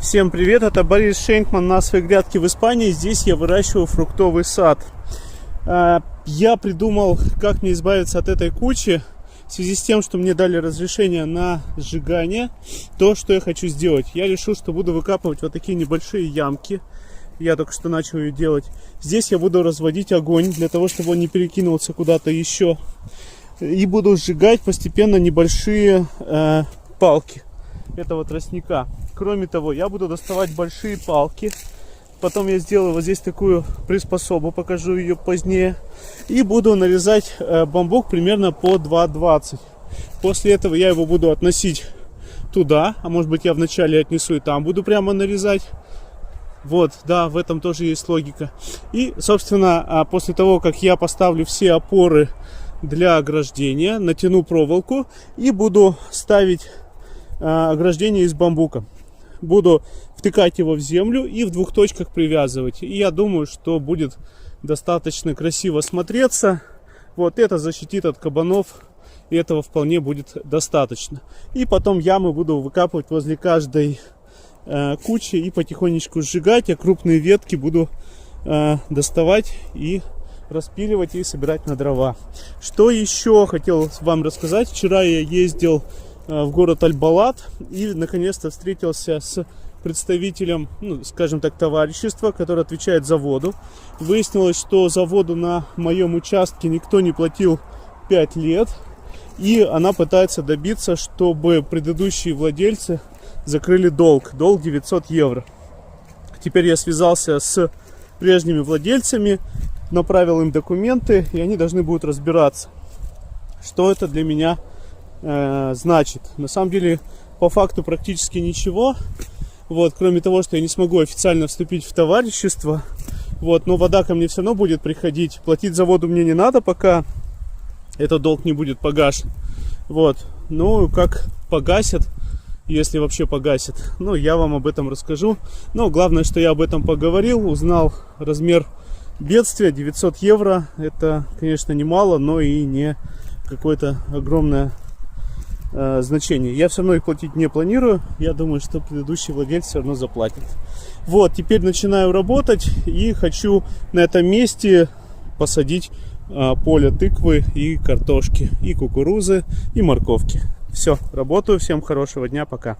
Всем привет, это Борис Шенкман на своей грядке в Испании. Здесь я выращиваю фруктовый сад. Я придумал, как мне избавиться от этой кучи. В связи с тем, что мне дали разрешение на сжигание, то, что я хочу сделать. Я решил, что буду выкапывать вот такие небольшие ямки. Я только что начал ее делать. Здесь я буду разводить огонь, для того, чтобы он не перекинулся куда-то еще. И буду сжигать постепенно небольшие палки этого тростника. Кроме того, я буду доставать большие палки. Потом я сделаю вот здесь такую приспособу, покажу ее позднее. И буду нарезать бамбук примерно по 2,20. После этого я его буду относить туда. А может быть, я вначале отнесу и там буду прямо нарезать. Вот, да, в этом тоже есть логика. И, собственно, после того, как я поставлю все опоры для ограждения, натяну проволоку и буду ставить ограждение из бамбука. Буду втыкать его в землю и в двух точках привязывать. И я думаю, что будет достаточно красиво смотреться. Вот это защитит от кабанов. И этого вполне будет достаточно. И потом ямы буду выкапывать возле каждой кучи и потихонечку сжигать. А крупные ветки буду доставать и распиливать и собирать на дрова. Что еще хотел вам рассказать. Вчера я ездил в город Аль-Балат и наконец-то встретился с представителем, скажем так, товарищества, которое отвечает за воду. Выяснилось, что за воду на моем участке никто не платил 5 лет, и она пытается добиться, чтобы предыдущие владельцы закрыли долг 900 евро. Теперь я связался с прежними владельцами, направил им документы, и они должны будут разбираться, что это для меня значит. На самом деле, по факту практически ничего. Вот, кроме того, что я не смогу официально вступить в товарищество. Вот, но вода ко мне все равно будет приходить. Платить за воду мне не надо, пока этот долг не будет погашен. Вот. Ну, как погасят, если вообще погасят, я вам об этом расскажу. Но главное, что я об этом поговорил, узнал размер бедствия. 900 евро. Это, конечно, немало, но и не какое-то огромное значение. Я все равно их платить не планирую. Я думаю, что предыдущий владелец все равно заплатит. Вот, теперь начинаю работать и хочу на этом месте посадить поле тыквы и картошки, и кукурузы, и морковки. Все, работаю. Всем хорошего дня, пока.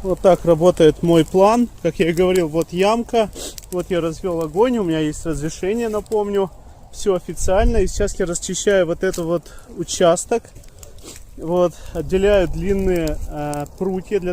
Вот так работает мой план. Как я и говорил, вот ямка. Вот я развел огонь, у меня есть разрешение, напомню. Все официально. И сейчас я расчищаю вот этот вот участок. Вот, отделяю длинные прутья для